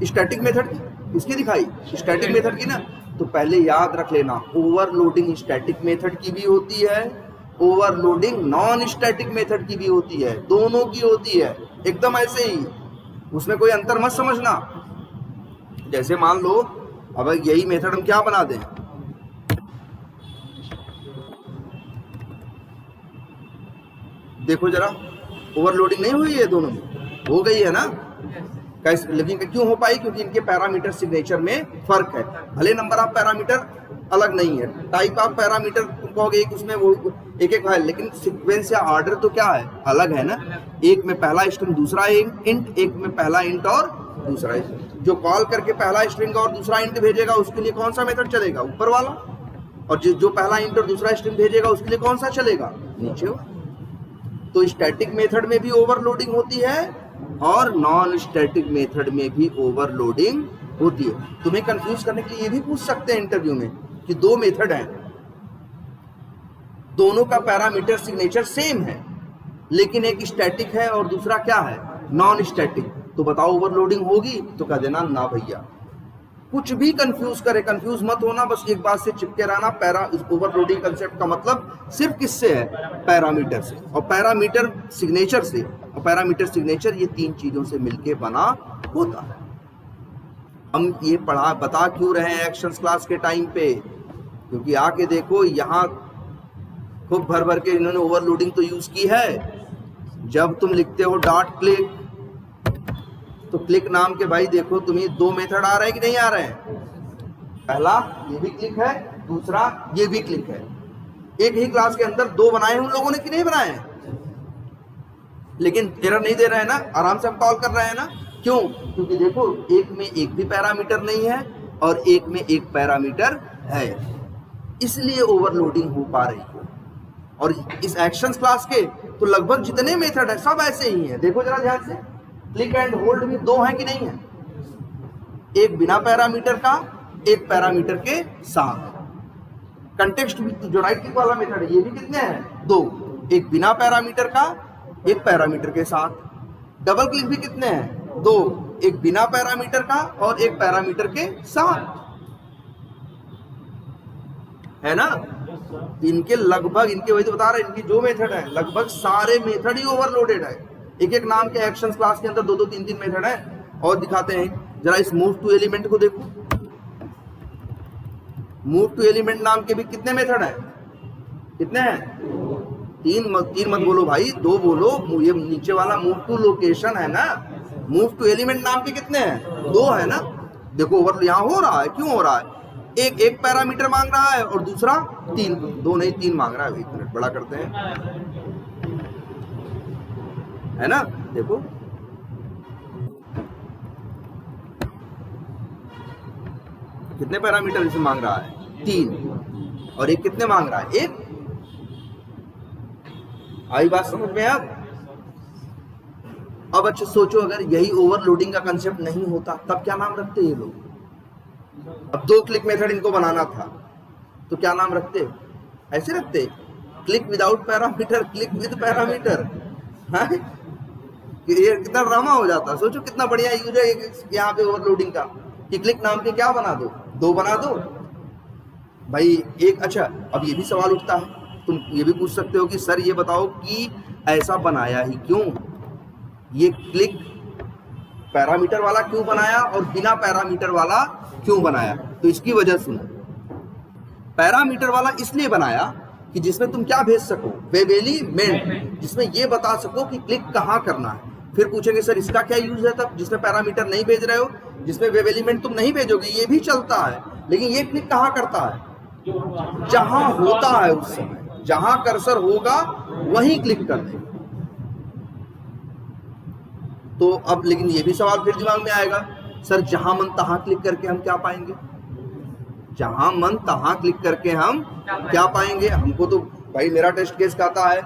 स्टैटिक मेथड की। किसकी दिखाई? स्टैटिक मेथड की ना। तो पहले याद रख लेना, ओवरलोडिंग स्टैटिक मेथड की भी होती है, ओवरलोडिंग नॉन स्टैटिक मेथड की भी होती है, दोनों की होती है, एकदम ऐसे ही। उसमें कोई अंतर मत समझना। जैसे मान लो अब यही मेथड हम क्या बना दें, देखो जरा, ओवरलोडिंग नहीं हुई है, दोनों में हो गई है ना। कैसे? लेकिन क्यों हो पाई? क्योंकि इनके पैरामीटर सिग्नेचर में फर्क है। भले नंबर ऑफ पैरामीटर अलग नहीं है, टाइप ऑफ पैरामीटर तुम कहोगे एक उसमें वो एक है, लेकिन सीक्वेंस या ऑर्डर तो क्या है? अलग है ना। एक में पहला स्ट्रिंग दूसरा इंट, एक में पहला इंट और दूसरा इंट। जो कॉल करके पहला स्ट्रिंग और दूसरा इंट भेजेगा उसके लिए कौन सा मेथड चलेगा? ऊपर वाला। और जो पहला इंट और दूसरा स्ट्रिंग भेजेगा उसके लिए कौन सा चलेगा? नीचे वाला। तो स्टैटिक मेथड में भी ओवरलोडिंग होती है और नॉन स्टैटिक मेथड में भी ओवरलोडिंग होती है। तुम्हें कंफ्यूज करने के लिए ये भी पूछ सकते हैं इंटरव्यू में कि 2 मेथड हैं, दोनों का पैरामीटर सिग्नेचर सेम है, लेकिन एक स्टैटिक है और दूसरा क्या है? Non static. तो बताओ ओवरलोडिंग होगी? तो कह देना ना भैया। कुछ भी कंफ्यूज करे, कंफ्यूज मत होना, बस एक बात से चिपके रहना। ओवरलोडिंग कंसेप्ट का मतलब सिर्फ किससे है? पैरामीटर से, और पैरामीटर सिग्नेचर से, और पैरामीटर सिग्नेचर ये 3 चीजों से मिलके बना होता है। हम ये बता क्यों रहे हैं एक्शंस क्लास के टाइम पे? क्योंकि आके देखो यहाँ खूब भर भर के इन्होंने ओवरलोडिंग तो यूज की है। जब तुम लिखते हो डॉट क्लिक, तो क्लिक नाम के भाई देखो तुम्हें 2 मेथड आ रहे हैं कि नहीं आ रहे हैं? पहला ये भी क्लिक है, दूसरा ये भी क्लिक है। एक ही क्लास के अंदर 2 बनाए हैं उन लोगों ने कि नहीं बनाए हैं? लेकिन एरर नहीं दे रहे हैं ना, आराम से हम कॉल कर रहे हैं ना। क्यों? क्योंकि देखो एक में एक भी पैरामीटर नहीं है और एक में एक पैरामीटर है, इसलिए ओवरलोडिंग हो पा रही है। और इस एक्शंस क्लास के तो लगभग जितने मेथड है सब ऐसे ही हैं। देखो जरा ध्यान से, क्लिक एंड होल्ड भी दो है कि नहीं है, एक बिना पैरामीटर का, एक पैरामीटर के साथ। कंटेक्स्ट भी जो राइट क्लिक वाला मेथड है ये भी कितने हैं, दो, एक बिना पैरामीटर का, एक पैरामीटर के साथ। डबल क्लिक भी कितने हैं, दो, एक बिना पैरामीटर का और एक पैरामीटर के साथ, है ना। इनके लगभग, इनके वही तो बता रहे हैं, इनकी जो मेथड है लगभग सारे मेथड ही ओवरलोडेड है। एक एक नाम के एक्शंस क्लास के अंदर दो दो तीन तीन मेथड है। और दिखाते हैं जरा इस मूव टू एलिमेंट को देखो। मूव टू एलिमेंट नाम के भी कितने मेथड हैं, कितने हैं, तीन मत बोलो भाई, दो बोलो। ये नीचे वाला मूव टू लोकेशन है ना, मूव टू एलिमेंट नाम के कितने हैं, दो है ना। देखो ओवर यहाँ हो रहा है, क्यों हो रहा है, एक पैरामीटर मांग रहा है और दूसरा तीन, दो नहीं तीन मांग रहा है। एक मिनट बड़ा करते हैं, है ना। देखो कितने पैरामीटर इसे मांग रहा है, तीन, और एक कितने मांग रहा है, एक। आई बात समझ में अब अच्छा सोचो, अगर यही ओवरलोडिंग का कंसेप्ट नहीं होता तब क्या नाम रखते ये लोग। अब दो क्लिक मेथड इनको बनाना था तो क्या नाम रखते, ऐसे रखते, click without parameter, click with parameter. ये कितना ड्रामा हो जाता। सोचो कितना बढ़िया यूज है यहाँ पे ओवरलोडिंग का, कि क्लिक नाम के क्या बना दो, दो बना दो भाई, एक। अच्छा अब ये भी सवाल उठता है, तुम ये भी पूछ सकते हो कि सर ये बताओ कि ऐसा बनाया ही क्यों, ये क्लिक पैरामीटर वाला क्यों बनाया और बिना पैरामीटर वाला क्यों बनाया। तो इसकी वजह सुनो, पैरामीटर वाला इसलिए बनाया कि जिसमें तुम क्या भेज सको, वेब एलिमेंट, जिसमें ये बता सको कि क्लिक कहाँ करना है। फिर पूछेंगे सर इसका क्या यूज है तब, जिसमें पैरामीटर नहीं भेज रहे हो, जिसमें वेब एलिमेंट तुम नहीं भेजोगे, ये भी चलता है, लेकिन ये क्लिक कहाँ करता है, जहां होता है उस समय, जहां कर्सर होगा वहीं क्लिक कर दे। तो अब लेकिन ये भी सवाल फिर दिमाग में आएगा, सर जहां मन तहां क्लिक करके हम क्या पाएंगे, जहां मन तहां क्लिक करके हम क्या पाएंगे। हमको तो भाई मेरा टेस्ट केस कहता है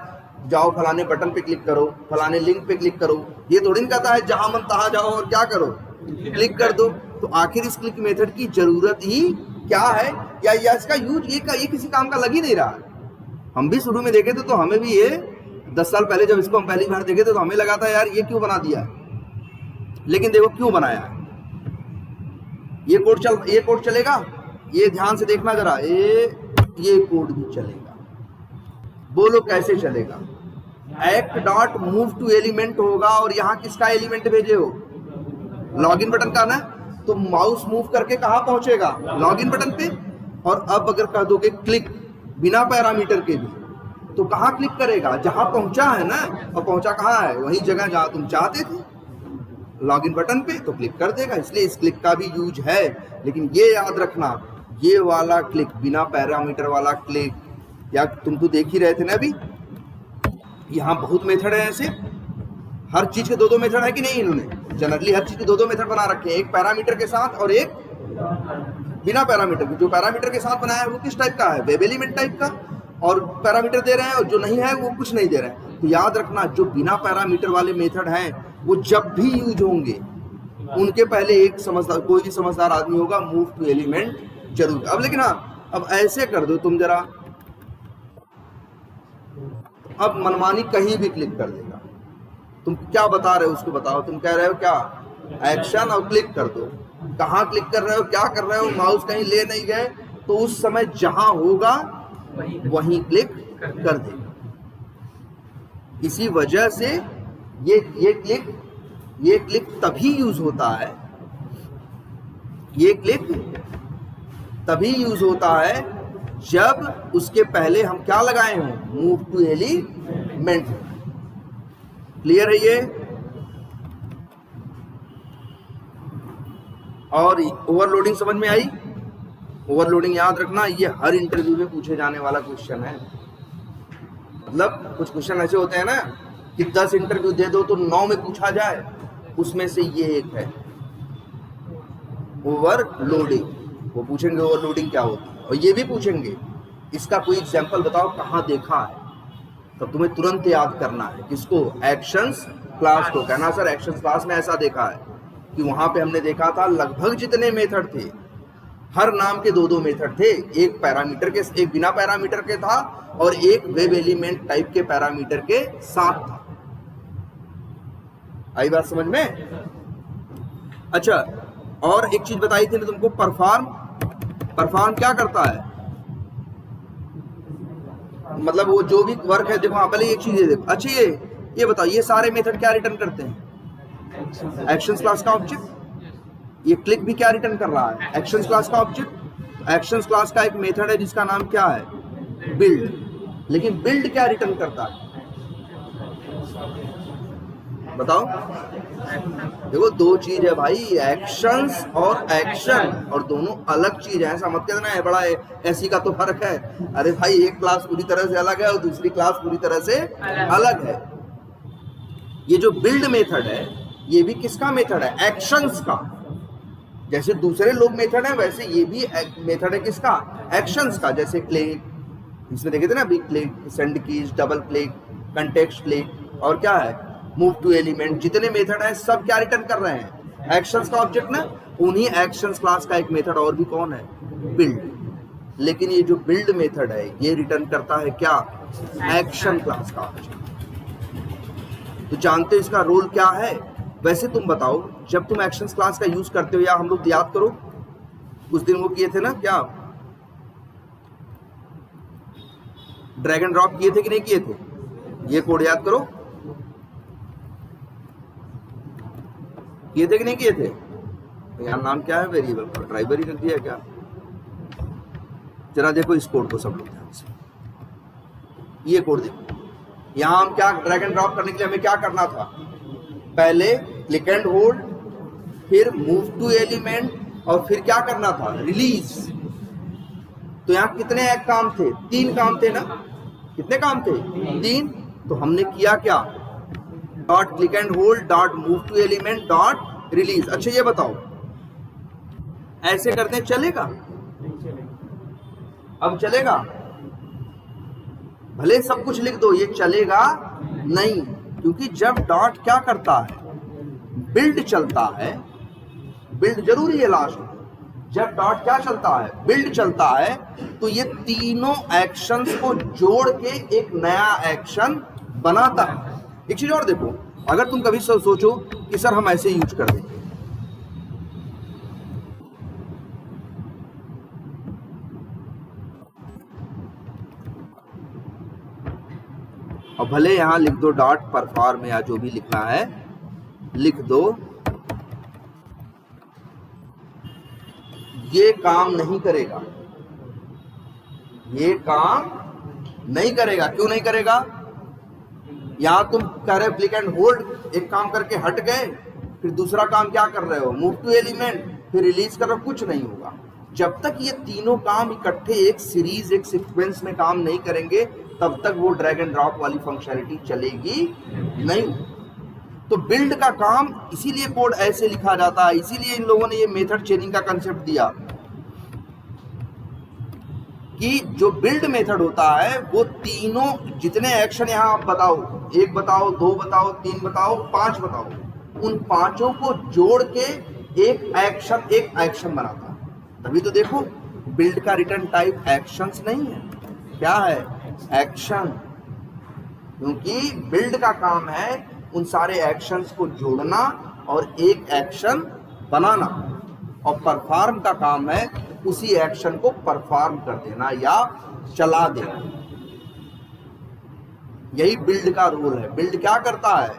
जाओ फलाने बटन पे क्लिक करो, फलाने लिंक पे क्लिक करो, ये थोड़ी नहीं कहता है जहां मन तहां जाओ और क्या करो, क्लिक कर दो। तो आखिर इस क्लिक मेथड की जरूरत ही क्या है, या इसका यूज ये किसी काम का लग ही नहीं रहा है। हम भी शुरू में देखे थे तो हमें भी ये 10 साल पहले जब इसको हम पहली बार देखे थे तो हमें लगा था यार ये क्यों बना दिया है, लेकिन देखो क्यों बनाया है। ये कोड चलेगा, ये ध्यान से देखना जरा, ये कोड भी चलेगा। बोलो कैसे चलेगा, act dot move to element होगा और यहाँ किसका एलिमेंट भेजे हो, लॉगिन बटन का ना, तो माउस मूव करके कहाँ पहुंचेगा, लॉगिन बटन पे। और अब अगर कह दोगे क्लिक बिना पैरामीटर के भी, तो कहाँ क्लिक करेगा, जहां पहुंचा है ना, और पहुंचा कहाँ है, वही जगह जहां तुम चाहते थे, लॉगिन बटन पे, तो क्लिक कर देगा। इसलिए इस क्लिक का भी यूज है। लेकिन ये याद रखना, ये वाला क्लिक, बिना पैरामीटर वाला क्लिक, या तुम तो देख ही रहे थे ना अभी, यहाँ बहुत मेथड है ऐसे, हर चीज के दो दो मेथड है कि नहीं, इन्होंने जनरली हर चीज के दो दो मेथड बना रखे हैं, एक पैरामीटर के साथ और एक बिना पैरामीटर के। जो पैरामीटर के साथ बनाया है वो किस टाइप का है, वेब एलिमेंट टाइप का, और पैरामीटर दे रहे हैं, और जो नहीं है वो कुछ नहीं दे रहे हैं। तो याद रखना, जो बिना पैरामीटर वाले मेथड हैं वो जब भी यूज होंगे उनके पहले एक समझदार, कोई भी समझदार आदमी होगा, मूव टू एलिमेंट जरूर। अब लेकिन हाँ, अब ऐसे कर दो तुम जरा, अब मनमानी कहीं भी क्लिक कर देगा। तुम क्या बता रहे हो उसको बताओ, तुम कह रहे हो क्या, एक्शन और क्लिक कर दो, कहाँ क्लिक कर रहे हो, क्या कर रहे हो, माउस कहीं ले नहीं गए, तो उस समय जहां होगा वहीं क्लिक कर देगा। इसी वजह से ये क्लिक तभी यूज होता है, ये क्लिक तभी यूज होता है जब उसके पहले हम क्या लगाए हों, मूव टू एलिमेंट। क्लियर है ये। और ओवरलोडिंग समझ में आई। ओवरलोडिंग याद रखना, ये हर इंटरव्यू में पूछे जाने वाला क्वेश्चन है। मतलब कुछ क्वेश्चन ऐसे होते हैं ना कि 10 इंटरव्यू दे दो तो 9 में पूछा जाए, उसमें से ये एक है, ओवरलोडिंग। वो पूछेंगे ओवरलोडिंग क्या होती है, और ये भी पूछेंगे इसका कोई एग्जाम्पल बताओ कहाँ देखा है। तब तुम्हें तुरंत याद करना है किसको, एक्शंस क्लास को। कहना सर एक्शंस क्लास में ऐसा देखा है कि वहां पे हमने देखा था लगभग जितने मेथड थे, हर नाम के 2-2 मेथड थे, एक पैरामीटर के, एक बिना पैरामीटर के था और एक वेब एलिमेंट टाइप के पैरामीटर के साथ था। आई बात समझ में? अच्छा, और एक चीज बताई थी तुमको, परफॉर्म क्या करता है, मतलब वो जो भी वर्क है। देखो हाँ, पहले एक चीज देखो। अच्छा ये बताओ, ये सारे मेथड क्या रिटर्न करते हैं? एक्शंस क्लास का ऑब्जेक्ट। ये क्लिक भी क्या रिटर्न कर रहा है? एक्शंस क्लास का ऑब्जेक्ट। एक्शंस क्लास का एक मेथड है जिसका नाम क्या है? बिल्ड। लेकिन बिल्ड क्या रिटर्न करता है बताओ? देखो दो चीज है भाई, एक्शंस और एक्शन, और दोनों अलग चीज है। ऐसा मत कहना है बड़ा ऐसी का तो फर्क है। अरे भाई एक क्लास पूरी तरह से अलग है और दूसरी क्लास पूरी तरह से अलग है। ये जो बिल्ड मेथड है ये भी किसका मेथड है? एक्शंस का। जैसे दूसरे लोग मेथड है वैसे ये भी मेथड है किसका? एक्शंस का। जैसे क्लिक, इसमें देखे थे ना अभी, click, send keys, double click, context click, और क्या है, मूव टू एलिमेंट। जितने मेथड है सब क्या रिटर्न कर रहे हैं? एक्शंस का ऑब्जेक्ट ना। उन्हीं एक्शंस क्लास का एक मेथड और भी कौन है? बिल्ड। लेकिन ये जो बिल्ड मेथड है ये रिटर्न करता है क्या? एक्शन क्लास का ऑब्जेक्ट। तो जानते हो इसका रोल क्या है? वैसे तुम बताओ, जब तुम एक्शंस क्लास का यूज करते हो, या हम लोग याद करो उस दिन वो किए थे ना, क्या ड्रैग एंड ड्रॉप किए थे कि नहीं किए थे? ये कोड याद करो, किए थे कि नहीं किए थे? यहाँ नाम क्या है वेरिएबल का? ड्राइवर ही रख दिया क्या? जरा देखो इस कोड को सब लोग ध्यान से। ये कोड देखो, यहाँ हम क्या ड्रैग एंड ड्रॉप करने के लिए हमें क्या करना था? पहले क्लिक एंड होल्ड, फिर मूव टू एलिमेंट, और फिर क्या करना था? रिलीज। तो यहाँ कितने काम थे? 3 काम थे ना? कितने काम थे? 3। तो हमने किया क्या? Dot click and hold, dot move to element, dot release. अच्छा ये बताओ, ऐसे करते हैं चलेगा? अब चलेगा? भले सब कुछ लिख दो, ये चलेगा नहीं। क्योंकि जब डॉट क्या करता है? बिल्ड चलता है। बिल्ड जरूरी है लास्ट में। जब डॉट क्या चलता है? बिल्ड चलता है। तो ये तीनों एक्शंस को जोड़ के एक नया एक्शन बनाता है। एक चीज और देखो, अगर तुम कभी सोचो कि सर हम ऐसे यूज कर देंगे, और भले यहां लिख दो डॉट परफॉर्म या जो भी लिखना है लिख दो, ये काम नहीं करेगा। ये काम नहीं करेगा। क्यों नहीं करेगा? यहां तुम कह रहे हो क्लिक एंड होल्ड, एक काम करके हट गए, फिर दूसरा काम क्या कर रहे हो? मूव टू एलिमेंट, फिर रिलीज कर रहे हो, कुछ नहीं होगा। जब तक ये तीनों काम इकट्ठे एक सीरीज, एक सीक्वेंस में काम नहीं करेंगे, तब तक वो ड्रैग एंड ड्रॉप वाली फंक्शनैलिटी चलेगी नहीं। तो बिल्ड का काम, इसीलिए कोड ऐसे लिखा जाता है, इसीलिए इन लोगों ने ये मेथड चेनिंग का कंसेप्ट दिया कि जो बिल्ड मेथड होता है वो तीनों, जितने एक्शन यहां आप बताओ, 1 बताओ, 2 बताओ, 3 बताओ, 5 बताओ, उन 5 को जोड़ के एक एक्शन बनाता है। तभी तो देखो बिल्ड का रिटर्न टाइप एक्शंस नहीं है, क्या है? एक्शन। क्योंकि बिल्ड का काम है उन सारे एक्शंस को जोड़ना और एक एक्शन बनाना, और परफॉर्म का काम है उसी एक्शन को परफॉर्म कर देना या चला देना। यही बिल्ड का रोल है। बिल्ड क्या करता है?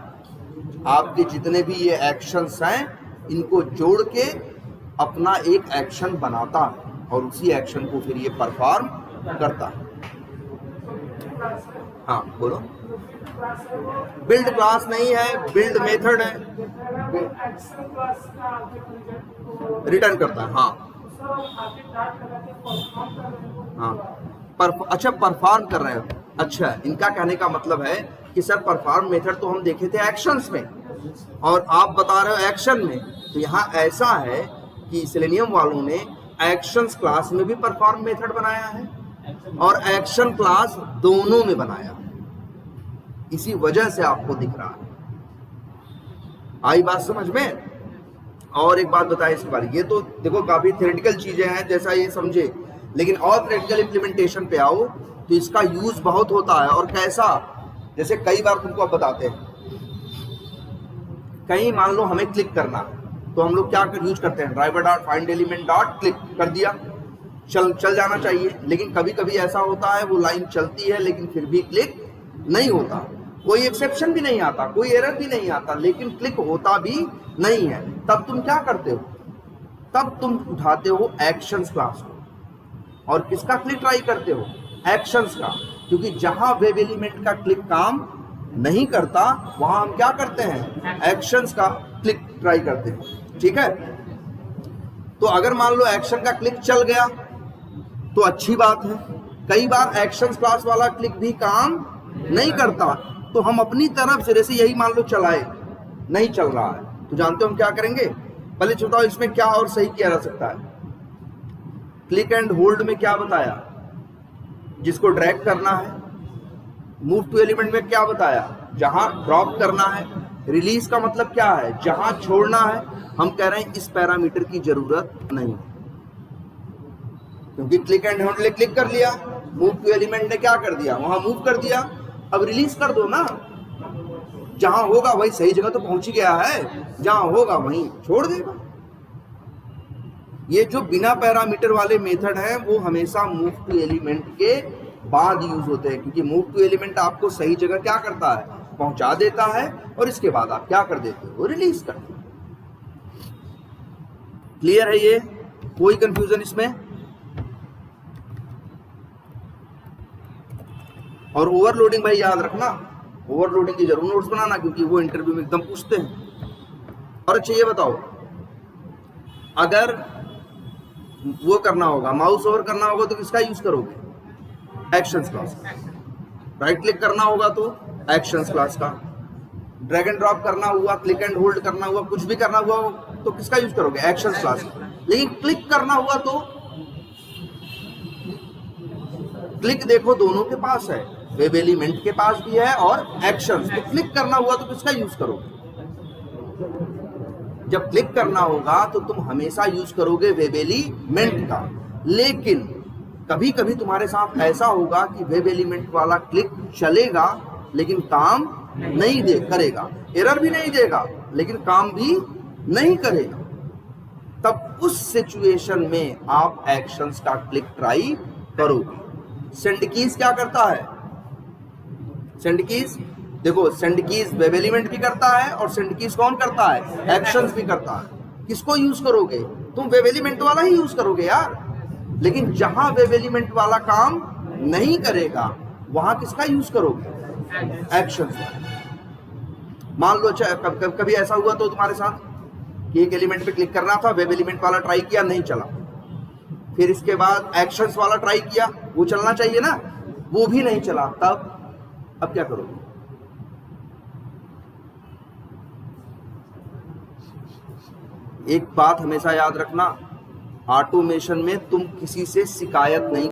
आपके जितने भी ये एक्शंस हैं इनको जोड़ के अपना एक एक्शन बनाता है और उसी एक्शन को फिर ये परफॉर्म करता है। हाँ बोलो। बिल्ड क्लास नहीं है, बिल्ड मेथड है, रिटर्न करता है। हाँ हाँ, अच्छा परफॉर्म कर रहे हो। अच्छा, इनका कहने का मतलब है कि सर परफॉर्म मेथड तो हम देखे थे एक्शंस में और आप बता रहे हो एक्शन में। तो यहाँ ऐसा है कि सेलेनियम वालों ने एक्शंस क्लास में भी परफॉर्म मेथड बनाया है और एक्शन क्लास दोनों में बनाया है, इसी वजह से आपको दिख रहा है। आई बात समझ में? और एक बात बताए इसके बारे, ये तो देखो काफी थ्योरेटिकल चीजें हैं जैसा ये समझे, लेकिन और प्रैक्टिकल इंप्लीमेंटेशन पे आओ तो इसका यूज बहुत होता है। और कैसा, जैसे कई बार तुमको अब बताते हैं, कहीं मान लो हमें क्लिक करना तो हम लोग क्या यूज करते हैं, driver dot find element dot click कर दिया, चल जाना चाहिए। लेकिन कभी कभी ऐसा होता है वो लाइन चलती है लेकिन फिर भी क्लिक नहीं होता, कोई एक्सेप्शन भी नहीं आता, कोई एरर भी नहीं आता, लेकिन क्लिक होता भी नहीं है। तब तुम क्या करते हो, तब तुम उठाते हो एक्शंस क्लास को और किसका क्लिक ट्राई करते हो, एक्शंस का, क्योंकि जहां वेब एलिमेंट का क्लिक काम नहीं करता वहां हम क्या करते हैं, एक्शंस का क्लिक ट्राई करते हैं। ठीक है, तो अगर मान लो एक्शन का क्लिक चल गया तो अच्छी बात है। कई बार एक्शंस क्लास वाला क्लिक भी काम नहीं करता, तो हम अपनी तरफ से, जैसे यही मान लो चलाए, नहीं चल रहा है, तो जानते हो हम क्या करेंगे, पहले बताओ इसमें क्या और सही किया जा सकता है। क्लिक एंड होल्ड में क्या बताया, जिसको ड्रैग करना है। मूव टू एलिमेंट में क्या बताया, जहां ड्रॉप करना है। रिलीज का मतलब क्या है, जहां छोड़ना है। हम कह रहे हैं इस पैरामीटर की जरूरत नहीं, क्योंकि क्लिक एंड होल्ड ने क्लिक कर लिया, मूव टू एलिमेंट ने क्या कर दिया, वहां मूव कर दिया। अब रिलीज कर दो ना, जहां होगा वही सही जगह तो पहुंच गया है, जहां होगा वहीं छोड़ देगा। ये जो बिना पैरामीटर वाले मेथड हैं वो हमेशा मूव टू एलिमेंट के बाद यूज होते हैं, क्योंकि मूव टू एलिमेंट आपको सही जगह क्या करता है, पहुंचा देता है, और इसके बाद आप क्या कर देते हो, रिलीज कर देते हो। क्लियर है ये, कोई कंफ्यूजन इसमें? और ओवरलोडिंग भाई याद रखना, ओवरलोडिंग की जरूर नोट्स बनाना, क्योंकि वो इंटरव्यू में एकदम पूछते हैं। और अच्छा ये बताओ, अगर वो करना होगा, माउस ओवर करना होगा तो किसका यूज करोगे, एक्शंस क्लास। राइट क्लिक करना होगा तो एक्शंस क्लास का। ड्रैग एंड ड्रॉप करना हुआ, क्लिक एंड होल्ड करना हुआ, कुछ भी करना हुआ तो किसका यूज करोगे, एक्शंस क्लास। लेकिन क्लिक करना हुआ तो क्लिक देखो दोनों के पास है, वेब एलिमेंट के पास भी है और एक्शंस। तो क्लिक करना हुआ तो किसका यूज करोगे, जब क्लिक करना होगा तो तुम हमेशा यूज करोगे वेब एलिमेंट का। लेकिन कभी कभी तुम्हारे साथ ऐसा होगा कि वेब एलिमेंट वाला क्लिक चलेगा लेकिन काम नहीं करेगा, एरर भी नहीं देगा लेकिन काम भी नहीं करेगा। तब उस सिचुएशन में आप एक्शंस का क्लिक ट्राई करोगे। सेंड कीज क्या करता है, सेंड कीज देखो, सेंड कीज वेब एलिमेंट भी करता है और सेंड कीज कौन करता है, एक्शंस भी करता है। किसको यूज करोगे, तुम वेब एलिमेंट वाला ही यूज करोगे यार। लेकिन जहां वेब एलिमेंट वाला काम नहीं करेगा वहां किसका यूज करोगे, एक्शंस। मान लो कभी ऐसा हुआ तो तुम्हारे साथ कि एक एलिमेंट पे क्लिक करना था, वेब एलिमेंट वाला ट्राई किया, नहीं चला, फिर इसके बाद एक्शंस वाला ट्राई किया, वो चलना चाहिए ना, वो भी नहीं चला, तब अब क्या करोगे। एक बात हमेशा याद रखना, ऑटोमेशन में तुम किसी से शिकायत नहीं